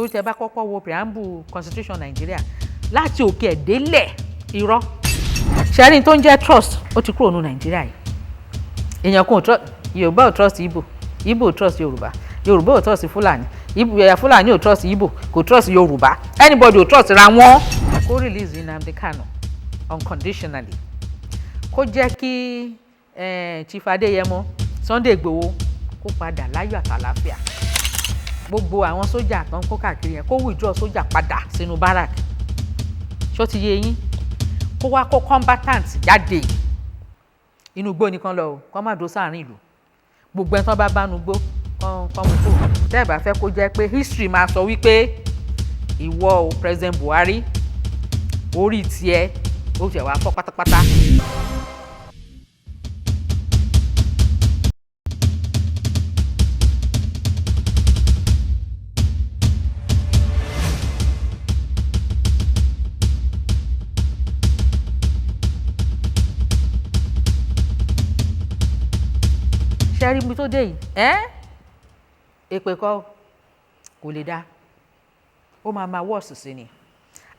tó tẹ bá kọ́kọ́ wo preamble constitution Nàìjíríà láti òkè ẹ̀dẹ́lẹ̀ irọ́ ṣẹ́rin tó ń jẹ́ trust ó ti kúrò ní Nàìjíríà yìí. Èèyàn kan ò trust Yorùbá, ò trust Igbo, Igbo ò trust Yorùbá, Yorùbá ò trust Fúlàní, Fúlàní ò trust Igbo, kò trust Yorùbá, anybody ò trust ra wọn. Kó release Nnamdi Kanu unconditionally, kó jẹ́ kí Chief Adéyẹmọ, Sunday Igboho kó padà láyọ̀ àtàlàáfíà. Gbogbo àwọn sójà tó ń kó káàkiri yẹn kó withdraw sójà padà sínú barrack. Ṣó ti yé yín? Kó wá kó combatant jáde inú igbó nìkan lọ o, kó má dó sáàrin ìlú. Gbogbo ẹni tó bá bá nu gbó kọ́ mú kó. Tẹ́ ẹ bá fẹ́ kó jẹ́ pé history máa sọ wípé ìwọ o President Buhari orí tiẹ̀ ó jẹ̀ wá fọ́ pátápátá. Ṣẹ́rí mi tó dé yìí èpè kọ́ kò lè dá, ó máa wọ́ọ̀sì sí ni.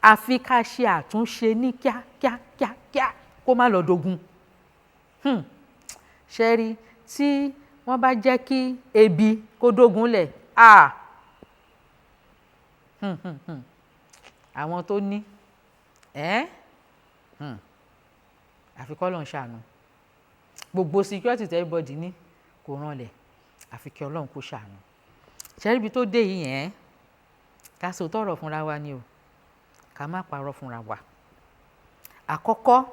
Àfi ká ṣe àtúnṣe ní kíákíá kó má lọ dogun. Ṣẹ́rí tí wọ́n bá jẹ́ kí ebi kó dógun lẹ̀ àwọn tó ní àfi kọ́ lọ́n ṣàánú. Gbogbo security tí everybody ní kò rànlẹ̀, àfi kí Ọlọ́run kó ṣàánú. Ṣẹ́rí ibi tó dé yìí yẹn ká sọ tọrọ fúnra wa ni o, ká má parọ́ fúnra wa. Àkọ́kọ́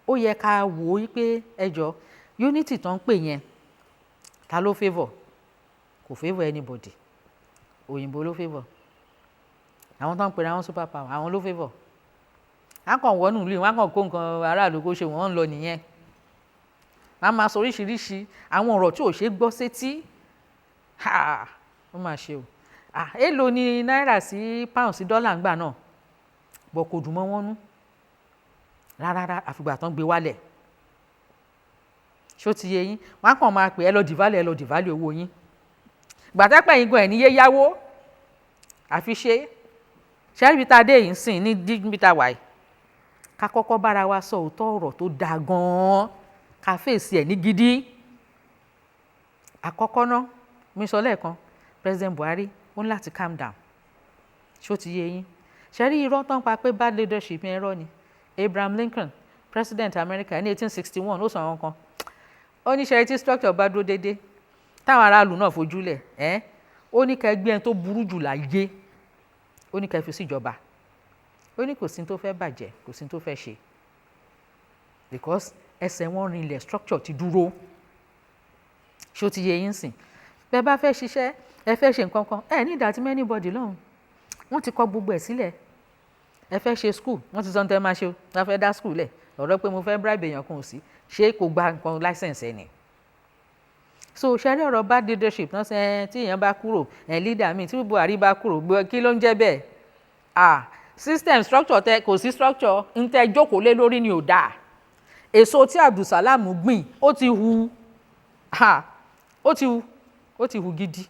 ó yẹ ká wò ó pé ẹjọ́ unity tó ń pè yẹn ta ló favour? Kò favour anybody. Òyìnbó ló favour, àwọn tó ń pèrè àwọn super power àwọn ló favour. Wọ́n kàn wọ́nú ìlú wọn kàn kó nǹkan aráàlú kó ṣe wọ́n ń lọ nìyẹn. Wọ́n máa sọ oríṣiríṣi àwọn ọ̀rọ̀ tí ò ṣe gbọ́ sétí. Ó máa ṣe o. Èló ni náírà sí pound sí dọ́là ń gbà náà, bọ̀ kò dùn mọ́ wọn nú rárá àfìgbà tán gbé wálẹ̀. Ṣó ti yé yín? Wọ́n kàn máa pè ẹ lọ dìválẹ̀ owó yín. Gbàtẹ́pẹ̀ yín gan ẹ̀ níyé yáwó àfi ṣe ibi tá a dé yìí ń sìn níbi tá a wà yìí. Ká kọ́kọ́ bára wa sọ òótọ́ ọ̀rọ̀ tó dáa gan-an, ká fèsì ẹ̀ ní gidi. Àkọ́kọ́ náà mi sọ lẹ́ẹ̀kan, President Buhari ó ní láti calm down. Ṣó ti yé yín? Ṣẹ́rí irọ́ tán pa pé bad leadership yẹn irọ́ ni. Abraham Lincoln, President America ní 1861 ó sọ àwọn kan. Ó ní ṣẹ́rí tí structure bá dúró déédéé táwọn aráàlú náà fojúlẹ̀ ó ní ká gbé ẹni tó burú jù láyé ó ní ká fi síjọba. Ó ní kò sí tó fẹ́ bàjẹ́, kò sí tó fẹ́ ṣe, because ẹsẹ̀ wọn rinlẹ̀, structure ti dúró. Ṣó ti yé yín sìn? Bẹ́ẹ̀ bá fẹ́ ṣiṣẹ́ ẹ fẹ́ ṣe nǹkan kan ní ìdàtí anybody lọ́hùn, wọ́n ti kọ gbogbo ẹ̀ sílẹ̀. Ẹ fẹ́ ṣe school wọ́n ti sọ ní tẹ́ máa ṣe o, wọ́n fẹ́ dá school lẹ̀, ọ̀rọ̀ pé mo fẹ́ bribe èèyàn kan ò sí, ṣé kò gba nǹkan license ẹ̀ ni. So ṣẹ́rí ọ̀rọ̀ bad leadership náà ṣe tí èèyàn bá kúrò leader mi tí Buhari bá kúrò kí ló ń jẹ́ bẹ́ẹ̀? System structure tẹ kò sí structure ń tẹ jókòó lé lórí ni ò dáa. Èso tí Abdulsalam gbìn ó ti hu ó ti hu gidi.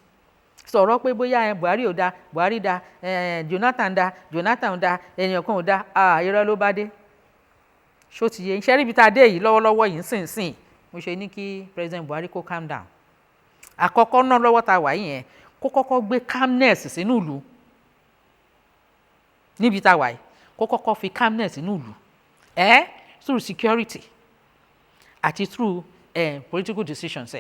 Sọ̀rọ̀ pé bóyá Buhari ò da, Buhari da, Jonathan da, Jonathan da, ènìyàn kan ò da, irọ́ ló bá dé. Ṣó ti yé? Ṣẹ́rí ibi tá a dé yìí lọ́wọ́lọ́wọ́ yìí sìn mo ṣe ní kí President Buhari kó calm down. Àkọ́kọ́ náà lọ́wọ́ tá a wà yìí yẹn kó kọ́kọ́ gbé calmness sínú ìlú. Níbi tá a wà yìí kó kọ́kọ́ fi calmness sínú ìlú through security àti through political decisions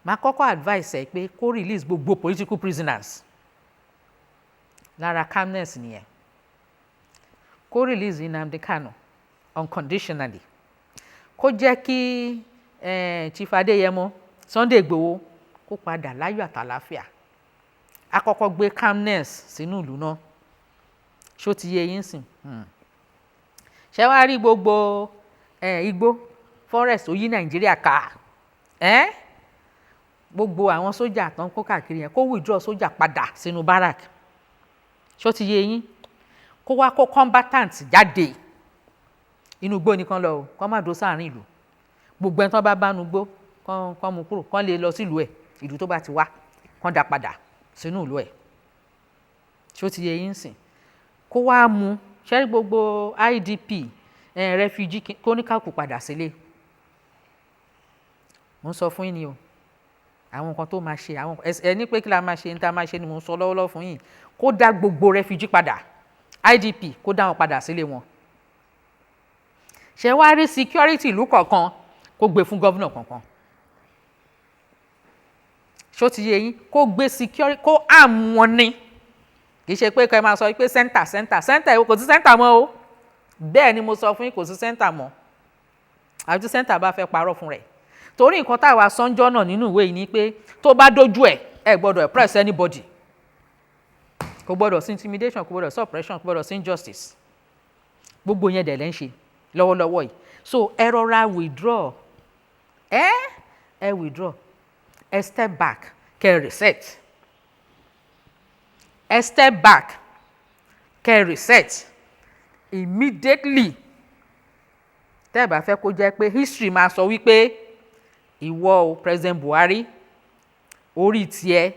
máa kọ́kọ́ advice pé kó release gbogbo political prisoners. Lára calmness nìyẹn. Kó release Nnamdi Kanu unconditionally. Kó jẹ́ kí Chief Adéyẹmọ, Sunday Igboho kó padà láyọ̀ àtàlàáfíà. A kọ́kọ́ gbé calmness sínú ìlú náà. Ṣó ti yé yín sìn? Ṣé wàá rí gbogbo igbó forest ó yí Nàìjíríà ká? Gbogbo àwọn sójà tó ń kó káàkiri yẹn kó withdraw sójà padà sínú barrack. Ṣó ti yé yín? Kó wá kó combatant jáde inú igbó nìkan lọ o, kó má dó sáàrin ìlú. Gbogbo ẹni tó bá bá nu gbó kán mú kúrò, kán lè lọ sílùú ẹ̀, ìlú tó bá ti wá kán dá padà sínú ìlú ẹ̀. ṣó ti yẹ yín sìn kó wá mú ṣẹ́rí gbogbo IDP refugee kó ní káàkù padà sílé mo ń sọ fún yín ni o àwọn nǹkan tó máa ṣe àwọn ẹni pé kí la máa ṣe ní ta máa ṣe ni mo ń sọ lọ́wọ́lọ́wọ́ fún yín kó dá gbogbo refugee padà IDP kó dá wọn padà sílé wọn ṣe wá rí security ìlú kọ̀ọ̀kan kó gbé fún gọ́vnà kọ̀ọ̀kan ṣó ti yé yín kó gbé security kó àmú wọn ní kì í ṣe pé kẹ́ máa sọ pé center kò sí center mọ́ o bẹ́ẹ̀ ni mo sọ fún yín kò sí center mọ́ àbí tí center bá fẹ́ parọ́ fún rẹ̀ torí nǹkan táwa sọ́njọ́ náà nínú ìwé yìí ni pé tó bá dójú ẹ gbọ́dọ̀ oppress anybody kò gbọ́dọ̀ sí intimidation kò gbọ́dọ̀ sí oppression kò gbọ́dọ̀ sí injustice gbogbo yẹn dẹ̀ lẹ́ ń ṣe lọ́wọ́lọ́wọ́ yìí so ẹ rọra withdraw ẹ withdraw ẹ step back kẹ́ reset ẹ step back kẹ́ reset immediately tẹ́ ẹ bá fẹ́ kó jẹ́ pé history máa sọ wípé ìwọ o President Buhari orí tiẹ̀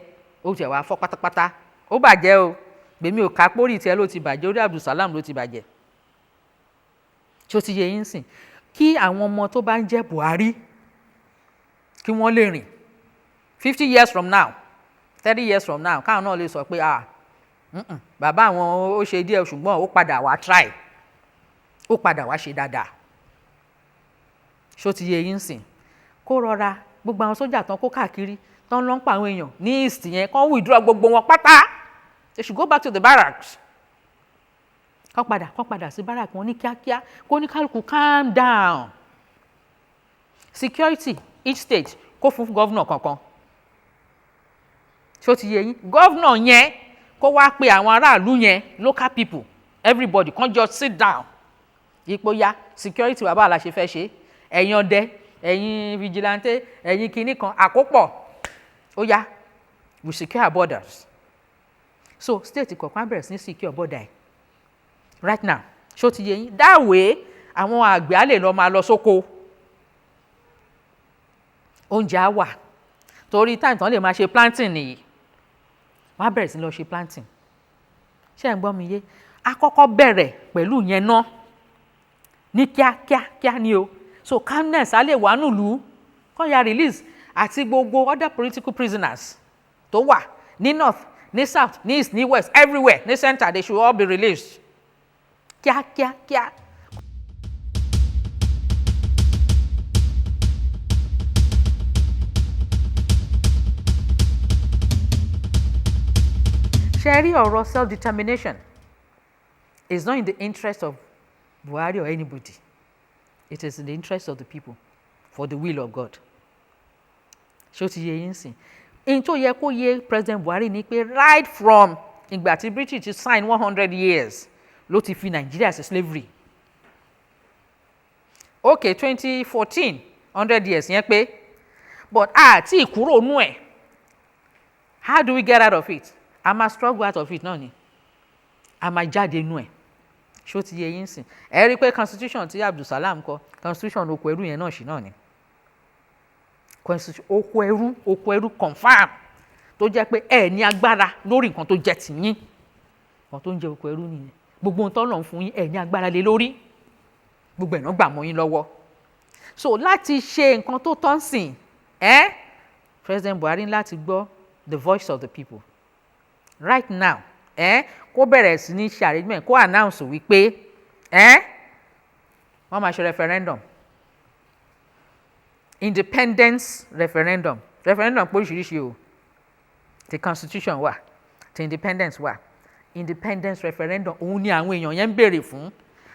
ó tiẹ̀ wá fọ́ pátápátá ó bàjẹ́ o gbèmí ò ká pórí tiẹ̀ ló ti bàjẹ́ orí Abdulsalam ló ti bàjẹ́ tí ó ti yẹ yín sìn kí àwọn ọmọ tó bá ń jẹ́ Buhari kí wọ́n lè rìn 50 years from now 30 years from now káwọn náà lè sọ pé bàbá àwọn ó ṣe díẹ̀ ṣùgbọ́n ó padà wá try ó padà wá ṣe dáadáa ṣó ti yẹ yín sìn kó rọra gbogbo àwọn sójà tán kó káàkiri tán lọ ń pa àwọn èèyàn ní east yẹn kán withdraw gbogbo wọn pátá they should go back to the barracks kán padà sí barracks wọn ní kíákíá kó ní kálukú calm down security each state kó fún gọ́vnà kankan ṣó ti yẹ yín gọ́vnà yẹn kó wá pe àwọn aráàlú yẹn local people everybody kán just sit down ipò ya security wà bá la ṣe fẹ́ ṣe ẹ̀yin ọdẹ ẹ̀yin vigilante ẹ̀yin kinní kan àkópọ̀ ó yá we secure our borders so state kọ̀ọ̀kan bẹ̀rẹ̀ sí ní secure border ẹ̀ right now ṣó ti yẹ yín that way àwọn àgbẹ̀ á lè lọ máa lọ sóko oúnjẹ á wà torí time tán lè máa ṣe planting nìyí wọ́n á bẹ̀rẹ̀ sí lọ ṣe planting ṣé ẹ̀ ń gbọ́ mi yé a kọ́kọ́ bẹ̀rẹ̀ pẹ̀lú yẹn náà ní kíákíá ni o so calmness á lè wà nílùú kọ́ ya release àti gbogbo other political prisoners tó wà ní north ní south ní east ní west everywhere ní center they should all be released kíákíá. ṣe rí ọ̀rọ̀ self-determination is not in the interest of Buhari or anybody. It is in the interest of the people for the will of God. ṣé ó ti yé yín sìn in tó yẹ kó yé President Buhari ni pé right from ìgbà tí British ti sign 100 years ló ti fi Nigeria sí slavery. Okay, 2014 100 years yẹn pé but àti ìkúrò nú ẹ̀ how do we get out of it? A máa struggle out of it náà ni a máa jáde nú ẹ̀ ṣó ti yẹ yín sìn ẹ rí i pé constitution tí Abdulsalam kọ constitution oko ẹrú yẹn náà ṣì náà ni constitution oko ẹrú confam tó jẹ́ pé ẹ ní agbára lórí nǹkan tó jẹ́ tìyín nǹkan tó ń jẹ́ oko ẹrú nìyẹn gbogbo ohun tó lọ́n fún yín ẹ ní agbára lé lórí gbogbo ẹ̀ náà gbà mọ́ yín lọ́wọ́ so láti ṣe nǹkan tó tọ́ sìn President Buhari láti gbọ́ the voice of the people right now kó bẹ̀rẹ̀ sí ní ṣe arrangement kó announce wípé wọ́n máa ṣe referendum independence referendum pé oríṣiríṣi o ti constitution wà ti independence wà independence referendum òun ni àwọn èèyàn yẹn ń béèrè fún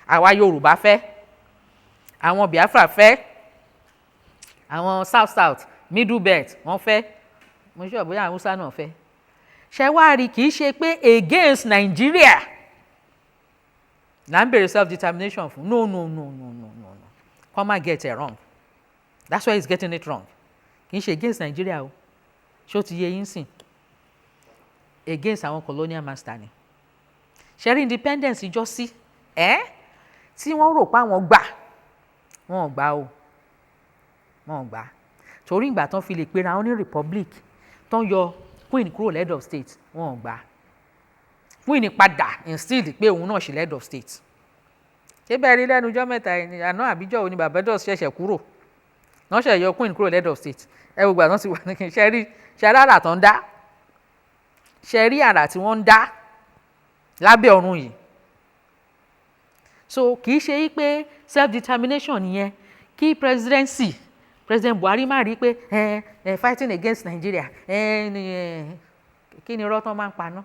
àwa Yorùbá fẹ́ àwọn Biafra fẹ́ àwọn south middle belt wọ́n fẹ́ mo ṣe ọ̀bọ̀yà Hausa náà fẹ́ ṣe wá rí kì í ṣe pé against Nigeria là ń bèrè self-determination fún no come and get it wrong that's why he's getting it wrong kì í ṣe against Nigeria o ṣé ó ti yé yín sìn against àwọn colonial master ni ṣe rí independence ìjọ sí tí wọ́n rò pé àwọn gbà wọn ò gbà o wọn ò gbà torí ìgbà tán fi lè pera wọn ní republic tán yọ queen kúrò head of state wọn ò gbà Queen padà instead pé òun náà ṣe head of state. Ṣé bẹ́ẹ̀ rí lẹ́nu ọjọ́ mẹ́ta ẹni àná àbíjọ́ òní Barbados ṣẹ̀ṣẹ̀ kúrò wọ́n ṣẹ̀ yọ Queen kúrò head of state ẹ gbogbo àná ti wà ní kí n ṣe rí àrà tó ń dá ṣe rí àrà tí wọ́n ń dá lábẹ́ ọ̀run yìí. So kì í ṣe yí pé self determination nìyẹn kí President Buhari má rí pé fighting against Nigeria kí ni irọ́ tán máa ń paná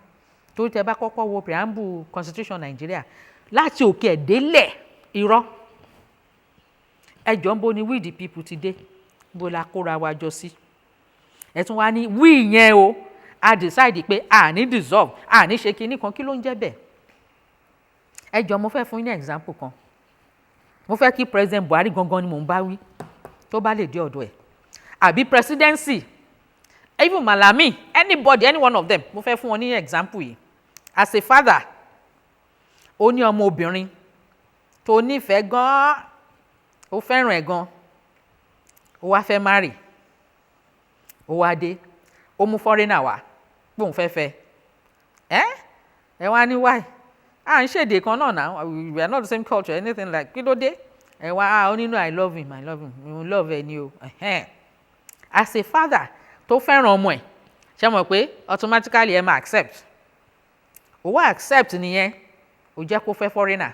tó tẹ bá kọ́kọ́ wo preamble constitution Nigeria láti òkè ẹ̀ délẹ̀ irọ́ ẹjọ́ ń bo ni we the people ti dé bó la kóra wa jọ sí ẹ tún wá ní we yẹn o a decide pé a ní dissolve a ní ṣe kinní kan kí ló ń jẹ́ bẹ́ẹ̀ ẹjọ́ mo fẹ́ fún yín ní example kan mo fẹ́ kí President Buhari gangan ni mò ń bá wí tó bá lè dé ọ̀dọ̀ ẹ̀ àbí presidency even Malami anybody any one of them mo fẹ́ fún wọn ní example yìí as a father ó ní ọmọ obìnrin tó nífẹ̀ẹ́ gan-an ó fẹ́ràn ẹ̀ gan-an ó wá fẹ́ marry ó wá dé ó mú foreigner wá pé òun fẹ́ fẹ́ ẹ wá ní why à ń ṣèdè kan náà náà we are not the same culture anything like kí ló dé ẹ wá ó nínú I love him mo love ẹ ni o as a father tó fẹ́ràn ọmọ ẹ̀ ṣe mọ̀ pé automatically ẹ máa accept ó wá accept nìyẹn ó jẹ́ kó fẹ́ foreigner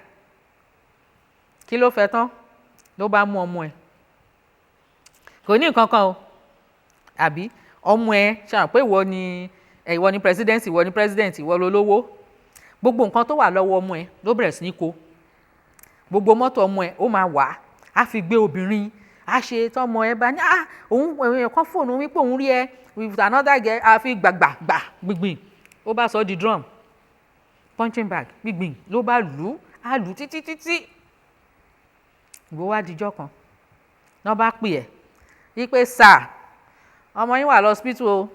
kí ló fẹ́ tán ló bá mú ọmọ ẹ̀ kò ní nǹkan kan o àbí ọmọ ẹ̀ ṣe mọ̀ pé ìwọ ni president ìwọ ló lówó gbogbo nǹkan tó wà lọ́wọ́ ọmọ ẹ̀ ló bẹ̀rẹ̀ sí ní kó gbogbo mọ́tò ọmọ ẹ̀ ó máa wà á fi gbé obìnrin á ṣe tọmọ ẹ̀ bá ní òun èèyàn kan fóònù wípé òun rí ẹ with another girl á fi gbàgbà gbìngbìn ó bá sọ di drum punching bag gbìngbìn ló bá lù ú títí ìgbó wá dijọ́ kan náà bá pè ẹ́ wípé sà ọmọ yín wà lọ́sípítù o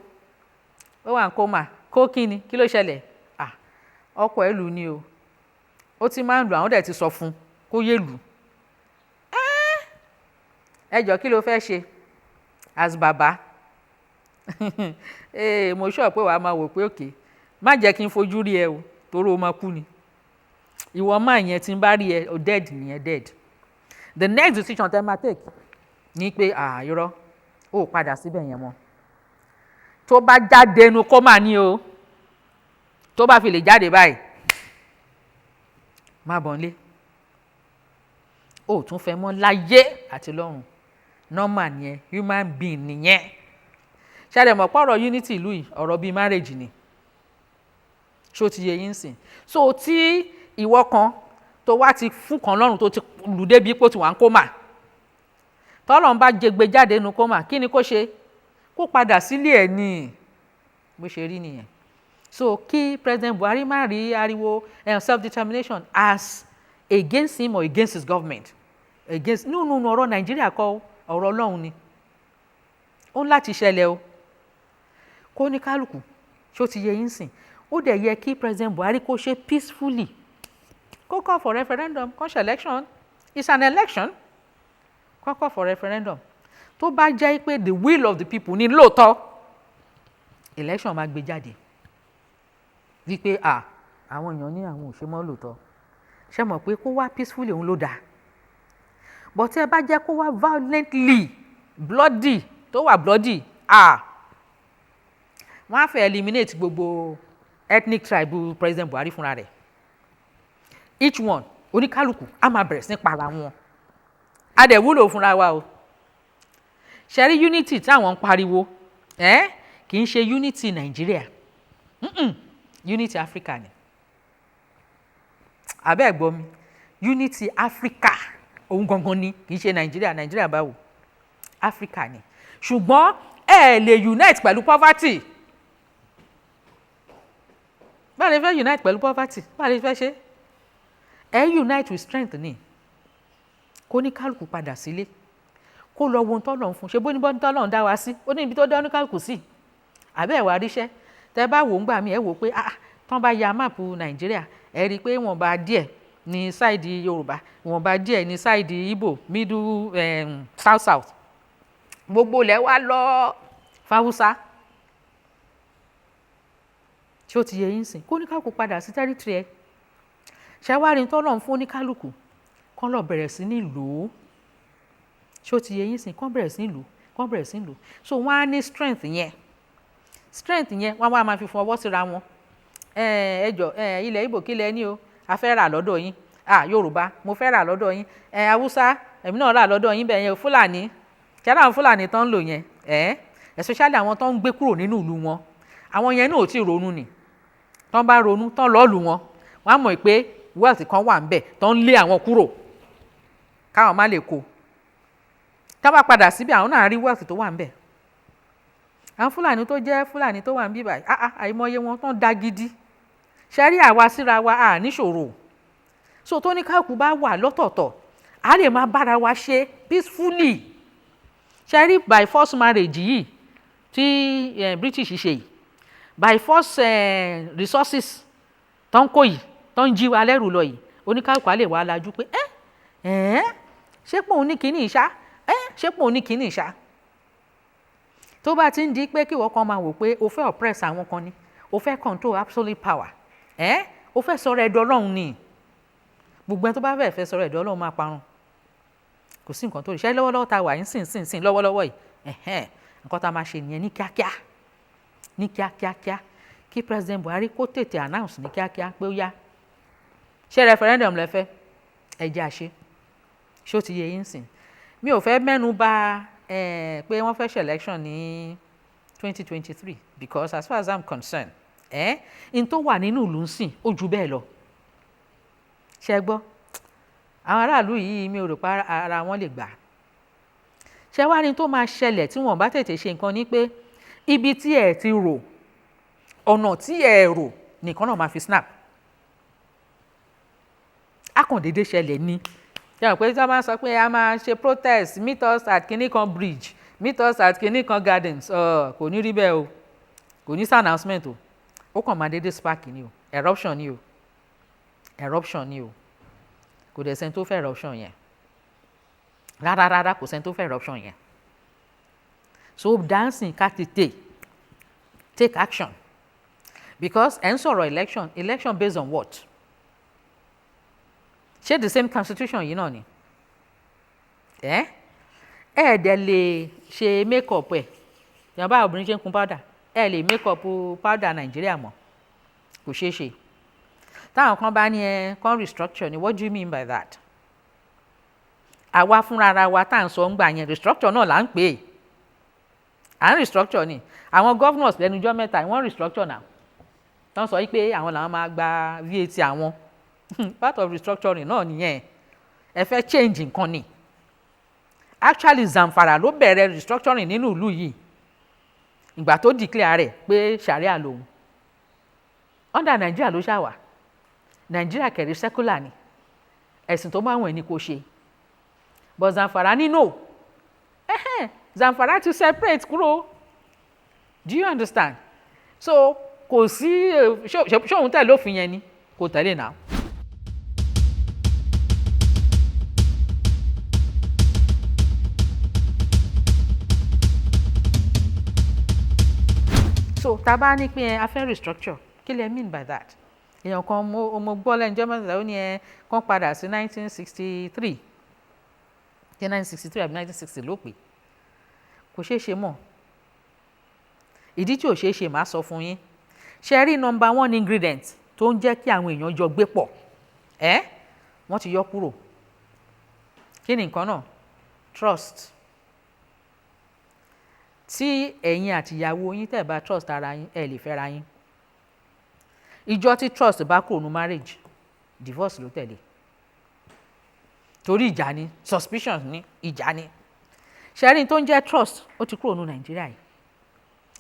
ó wà ń kómà kó kíni kí ló ṣẹlẹ̀ ọkọ ẹ̀ lù ni o ó ti máa ń lù àwọn dẹ̀ ti sọ fún kó yé lù ẹjọ́ kí ló fẹ́ ṣe as bàbá mo sọ pé wàá máa wò pé òkè má jẹ́ kí n fojú rí ẹ o torí o máa kú ni ìwọ máa yẹn tí n bá rí ẹ o dead nìyẹn dead the next decision tẹ́ máa take ni pé irọ́ ó padà síbẹ̀ yẹn mọ́ tó bá jáde nu kó mà ní o tó bá fi lè jáde báyìí má bọ̀ nílé ó tún fẹ́ mọ́ láyé àti lọ́run normal nìyẹn human being nìyẹn ṣàlẹ̀ mọ̀ pọ̀rọ̀ unity ìlú yìí ọ̀rọ̀ bíi marriage ni ṣó ti yẹ yín sìn so tí ìwọ kan tó wá ti fún kan lọ́rùn tó ti lù débi pò tí wà ń kómà tọ́lọ́run bá jẹgbe jáde nu kómà kí ni kó ṣe kó padà sílé ẹ̀ ní bó ṣe rí nìyẹn so kí President Buhari má rí ariwo self-determination as against him or against his government against no ọ̀rọ̀ Nàìjíríà kọ́ ọ̀rọ̀ Ọlọ́run ni ó ń láti ṣẹlẹ̀ o kó ní kálukú ṣó ti yẹ yín sìn ó dẹ̀ yẹ kí President Buhari kó ṣe peacefully kó call for referendum kó ṣe election it's an election kó call for referendum tó bá jẹ́ pé the will of the people ní lóòótọ́ election máa gbé jáde wípé àwọn èèyàn ní àwọn ò ṣe mọ́ lóòótọ́ ṣe mọ̀ pé kó wá peacefully òun ló dáa but ẹ bá jẹ́ kó wá violently bloody tó wà bloody wọ́n á fẹ́ eliminate gbogbo ethnic tribe President Buhari fúnra rẹ̀ each one oníkálukú á máa bẹ̀rẹ̀ sí para wọn a dẹ̀ wúlò fúnra wa o ṣẹ́rí unity táwọn ń pariwo kì í ṣe unity Nàìjíríà unity Africa ni abẹ́ ẹ̀ gbọ́ mi unity Africa òun gangan ni kì í ṣe Nàìjíríà báwo Africa ni ṣùgbọ́n ẹ lè unite pẹ̀lú poverty báwo lè fẹ́ unite pẹ̀lú poverty báwo lè fẹ́ ṣe unite with strength ni kó ní kálukú padà sílé kó lọ wo ohun tọ́lọ́run fún ṣe bó ní bọ́ ní tọ́lọ́run dá wa sí ó ní ibi tó dá oníkálukú sí àbẹ́ ẹ̀ wá ríṣẹ́ tẹ́ bá wò ń gbà mí ẹ̀ wò pé tán bá ya máàpù Nàìjíríà ẹ rí i pé wọ́n bá díẹ̀ ní sáìdì Yorùbá wọ́n bá díẹ̀ ní sáìdì Igbo middle south gbogbo ilẹ̀ wa lọ fáwúsá ṣé ó ti yẹ yín sìn kó oníkálukú padà sí tẹ́rítírì ẹ̀ ṣàwárí tọ́lọ́run fún oníkálukú kán lọ bẹ̀rẹ̀ sí ní lò ó ṣé ó ti yẹ yín sìn kán bẹ̀rẹ̀ sí ní lò ó kán bẹ̀rẹ̀ sí ní lò ó so wọ́n á ní strength yẹn wọ́n á máa fi fọwọ́ síra wọn ilẹ̀ Ìgbò kílẹ̀ ní o a fẹ́ rà lọ́dọ̀ yín Yorùbá mo fẹ́ rà lọ́dọ̀ yín Haúsá èmi náà rà lọ́dọ̀ yín bẹ́ẹ̀ yẹn Fúlàní kẹ́rẹ́ àwọn Fúlàní tán ń lò yẹn especially àwọn tó ń gbé kúrò nínú ìlú wọn àwọn yẹn náà ò tí ì ronú ni tán bá ronú tán lọ́ọ́ lù wọn wọ́n á mọ̀ pé wealth kan wà ń bẹ̀ tó ń lé àwọn kúrò káwọn má lè kó tá bá padà síbi àwọn náà rí wealth tó wà ń bẹ̀ àwọn Fúlàní tó jẹ́ Fúlàní tó wà ń bí báyìí àìmọye wọn tán dá gidi ṣe rí àwa síra wa níṣòro so tó ní káàkù bá wà lọ́tọ̀ọ̀tọ̀ a lè máa bára wa ṣe peacefully ṣe rí by force marriage yìí tí British ṣe yìí by force resources tó ń kó yìí tó ń jí wa lẹ́rù lọ yìí oníkálùkù á lè wá lajú pé ṣé pòun ní kíní ìṣá ṣé pòun ní kíní ìṣá tó bá ti ń di pé kí ìwọ kan máa wò pé o fẹ́ oppress àwọn kan ni o fẹ́ control absolute power o fẹ́ sọ̀rọ̀ ẹ̀dọ̀ Ọlọ́run ni gbogbo ẹni tó bá fẹ́ sọ̀rọ̀ ẹ̀dọ̀ Ọlọ́run máa parun kò sí nǹkan tó lè ṣe lọ́wọ́lọ́wọ́ tá a wà yín sìn lọ́wọ́lọ́wọ́ yìí nǹkan tá a máa ṣe nìyẹn ní kíákíá kí President Buhari kó tètè announce ní kíákíá pé ó yá ṣé referendum lẹ fẹ́ ẹ jẹ́ àṣẹ ṣé ó ti yẹ yín sìn mi ò fẹ́ mẹ́nu bà pé wọ́n fẹ́ ṣe election ní 2023 because as far as I'm concerned in tó wà nínú ìlú ń sìn ó ju bẹ́ẹ̀ lọ ṣe gbọ́ àwọn aráàlú yìí mi ò rò pa ara wọn lè gbà ṣe wá ní tó máa ṣẹlẹ̀ tí wọ́n bá tètè ṣe nǹkan ní pé ibi tí ẹ ti rò ọ̀nà tí ẹ rò nìkan náà máa fi snap akọ̀ndédé ṣẹlẹ̀ ní yàrá pé tí wọ́n máa sọ pé a máa ṣe protest meet us at kinikan bridge meet us at kinikan gardens kò ní rí bẹ́ẹ̀ o kò ní sí announcement o ó kàn máa dédé spark ni o eruption ni o kò dẹ̀ sẹ́ni tó fẹ́ eruption yẹn rárá kò sẹ́ni tó fẹ́ eruption yẹn so dancing ká tètè take action because ẹ̀ ń sọ̀rọ̀ election based on what ṣé the same constitution yìí náà ni dẹ̀ lè ṣe make up yàrá obìnrin ṣe ń kun powder lè make up powder Nàìjíríà mọ́ kò ṣeé ṣe táwọn kan bá ní kan restructure ni what do you mean by that àwa fúnra ara wa tá à ń sọ ń gbà yẹn restructure náà là ń pè à ń restructure ni àwọn governors lẹ́nujọ́ mẹ́ta wọ́n restructure náà tán sọ pé àwọn làwọn máa gba VAT àwọn part of restructuring náà nìyẹn ẹ fẹ́ change nǹkan ni actually Zamfara ló bẹ̀rẹ̀ restructuring nínú ìlú yìí ìgbà tó declare rẹ̀ pé sharia lòun under Nigeria ló ṣàwà Nigeria kẹ̀rí secular ni ẹ̀sìn tó máa ń wọ̀n ni kò ṣe but Zamfara ní no Zamfara ti separate kúrò do you understand so kò sí ṣóun tẹ̀lé òfin yẹn ni kò tẹ̀lé náà. so tá a bá ní pé a fẹ́ restructure kí lè mean by that èèyàn kan mo gbọ́ lẹ́nu jẹ́ mẹ́ta ó ní kán padà sí 1963 ṣé 1963 àbí 1960 ló pé kò ṣeé ṣe mọ́ ìdí tí ò ṣeé ṣe máa sọ fún yín ṣe rí number one ingredient tó ń jẹ́ kí àwọn èèyàn jọ gbé pọ̀ wọ́n ti yọ kúrò kí ni nǹkan náà trust tí ẹ̀yin àtìyàwó yín tẹ̀ bá trust ara yín ẹ lè fẹ́ra yín ìjọ tí trust bá kúrò ní marriage divorce ló tẹ̀lé torí ìjà ni suspicion ni ìjà ni ṣẹ́rin tó ń jẹ́ trust ó ti kúrò ní Nàìjíríà yìí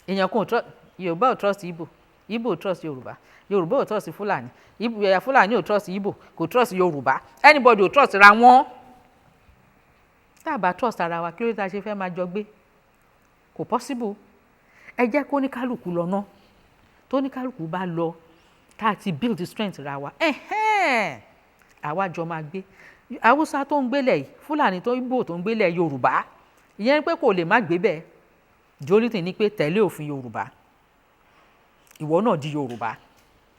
èèyàn kan ò trust Yorùbá ò trust Igbo Igbo ò trust Yorùbá Yorùbá ò trust Fúlàní Fúlàní ò trust Igbo kò trust Yorùbá anybody ò trust ra wọn tá a bá trust ara wa kí ló dé tá a ṣe fẹ́ máa jọ gbé kò possible ẹ jẹ́ kó ní kálukú lọ ná tó ní kálukú bá lọ tá a ti build strength ra wa àwa jọ máa gbé Haúsá tó ń gbélẹ̀ yìí Fúlàní tó Ìgbò tó ń gbélẹ̀ Yorùbá ìyẹn pé kò lè má gbé bẹ́ẹ̀ the only thing ni pé tẹ̀lé òfin Yorùbá ìwọ náà di Yorùbá,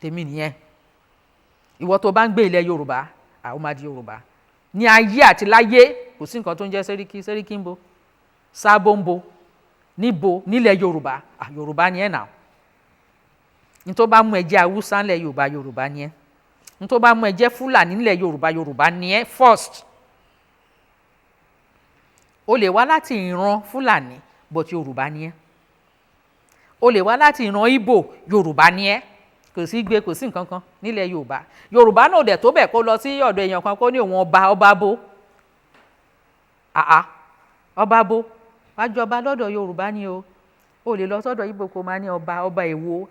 tèmi nìyẹn. Ìwọ tó bá ń gbé ilẹ̀ Yorùbá ó máa di Yorùbá. Ní ayé àti láyé kò sí nǹkan tó ń jẹ́ sẹ́ríkí ń bo, sábó ń bo, níbo nílẹ̀ Yorùbá Yorùbá ni ẹ̀ nà. Ní tó bá mú ẹ jẹ́ Haúsá nílẹ̀ Yorùbá, Yorùbá ni ẹ́. Ní tó bá mú ẹ jẹ́ Fúlàní nílẹ̀ Yorùbá, Yorùbá ni ẹ́ first. O lè wá láti ìran Fúlàní but Yorùbá ni ẹ́. O lè wá láti ìran Ìgbò, Yorùbá ni ẹ́. Kò sí gbé, kò sí nǹkan kan nílẹ̀ Yorùbá. Yorùbá náà dẹ̀ tó bẹ̀ kó lọ sí ọ̀dọ̀ èèyàn kan kó ní òun ọba bó. Ọba bó, wá jọba lọ́dọ̀ Yorùbá ni o. O lè lọ sọ́dọ̀ Ìgbò kó máa ní ọba èwo.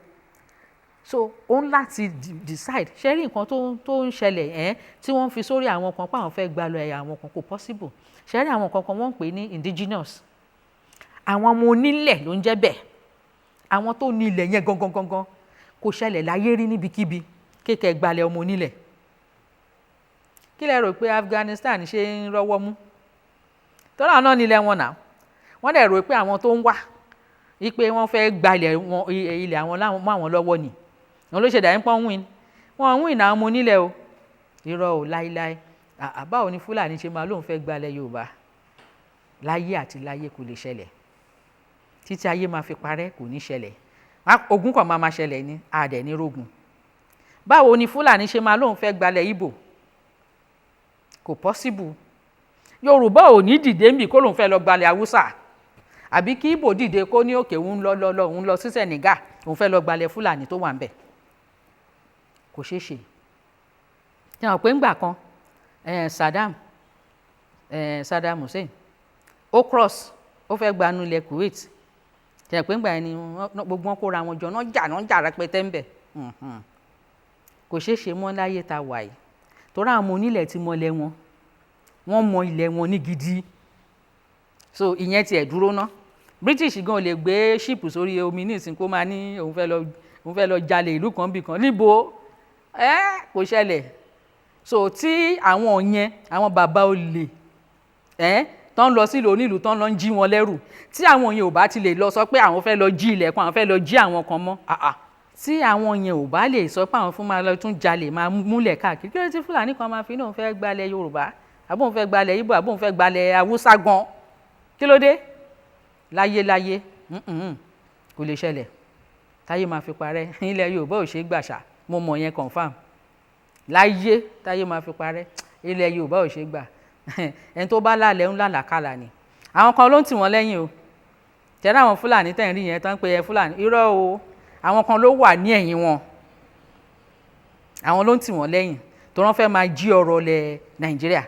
So ó ń láti decide. Ṣé rí nǹkan tó ń ṣẹlẹ̀ tí wọ́n fi sórí àwọn kan pé àwọn fẹ́ gba lọ ẹ̀yà àwọn kan kò possible. Ṣé rí àwọn kankan wọ́n ń pè ní indigenous. Àwọn ọmọ onílẹ̀ ló ń jẹ́ bẹ́ẹ̀. Àwọn tó ní ilẹ̀ yẹn gangan kò ṣẹlẹ̀ láyé rí níbikíbi kéèké gbalẹ̀ ọmọ onílẹ̀. Kí lẹ rò pé Afghanistan ṣe ń rọ́wọ́ mú? Tọ́lá náà nílẹ̀ wọn náà. Wọ́n dẹ̀ rò pé àwọn tó ń wá wípé wọ́n fẹ́ gbalẹ̀ ilẹ̀ àwọn mọ́ àwọn lọ́wọ́ ni. Wọ́n ló ṣe dà ń pọ́n win. Wọ́n ń win àwọn ọmọ onílẹ̀ o. Irọ́ o láíláí. Báwo ni Fúlàní ṣe máa lóun fẹ́ gbalẹ̀ Yorùbá? Láyé àti láyé kò lè ṣẹlẹ̀. Títí ayé máa fi parẹ́ kò ní ṣẹlẹ̀. Ogun kan máa ṣẹlẹ̀ ní àdẹ̀ ní rógun. Báwo ni Fúlàní ṣe máa lóun fẹ́ gbalẹ̀ Ìgbò? Kò possible. Yorùbá ò ní dìde mì kó lóun fẹ́ lọ gbalẹ̀ Haúsá. Àbí kí Ìgbò dìde kó ní òkè òun lọ sí Senegal, òun fẹ́ lọ gbalẹ̀ Fúlàní tó wà ń bẹ̀. Kò ṣeé ṣe. Ṣé o pé ńgbà kan Saddam Hussein ó cross ó fẹ́ gbanú ilẹ̀ Kuwait. Ṣé o pé ńgbà yẹn ni gbogbo wọn kóra wọn jọ náà jà rẹpẹtẹ ń bẹ̀. Kò ṣeé ṣe mọ́ láyé ta wà yìí. Torí àwọn ọmọ onílẹ̀ ti mọ ilẹ̀ wọn. Wọ́n mọ ilẹ̀ wọn ní gidi. So ìyẹn tiẹ̀ dúró ná. British gan lè gbé ṣíìpù sórí omi ní ìsìn kó máa ní òun fẹ́ lọ jalè ìlú kan bì kan níbo kò ṣẹlẹ̀. So tí àwọn yẹn àwọn bàbá olè tán lọ sílùú onílùú tán lọ ń jí wọn lẹ́rù, tí àwọn yẹn ò bá ti lè lọ sọ pé àwọn fẹ́ lọ jí ilẹ̀ kan, àwọn fẹ́ lọ jí àwọn kan mọ́, tí àwọn yẹn ò bá lè sọ pé àwọn fún máa lọ tún jalè máa múlẹ̀ káàkiri, kí ló tí Fúlàní kan máa fi náà fẹ́ gbalẹ̀ Yorùbá, àbóun fẹ́ gbalẹ̀ Ìgbò, àbóun fẹ́ gbalẹ̀ Haúsá gan, kí ló dé? Láyé kò lè ṣẹlẹ̀. Táyé máa fi parẹ́ ilẹ̀ Yorùbá ò ṣe é gbàṣà, mo mọ̀ yẹn confam. Láyé táyé máa fi parẹ́ ilẹ̀ Yorùbá ò ṣe é gbà. Ẹni tó bá lálẹ́ ń lálàkàlà ni. Àwọn kan ló ń tì wọ́n lẹ́yìn o. Tẹ̀lé àwọn Fúlàní tẹ̀ ń rí yẹn tán pé Fúlàní irọ́ o. Àwọn kan ló wà ní ẹ̀yìn wọn. Àwọn ló ń tì wọ́n lẹ́yìn tó wọ́n fẹ́ máa jí ọrọ̀ ilẹ̀ Nàìjíríà.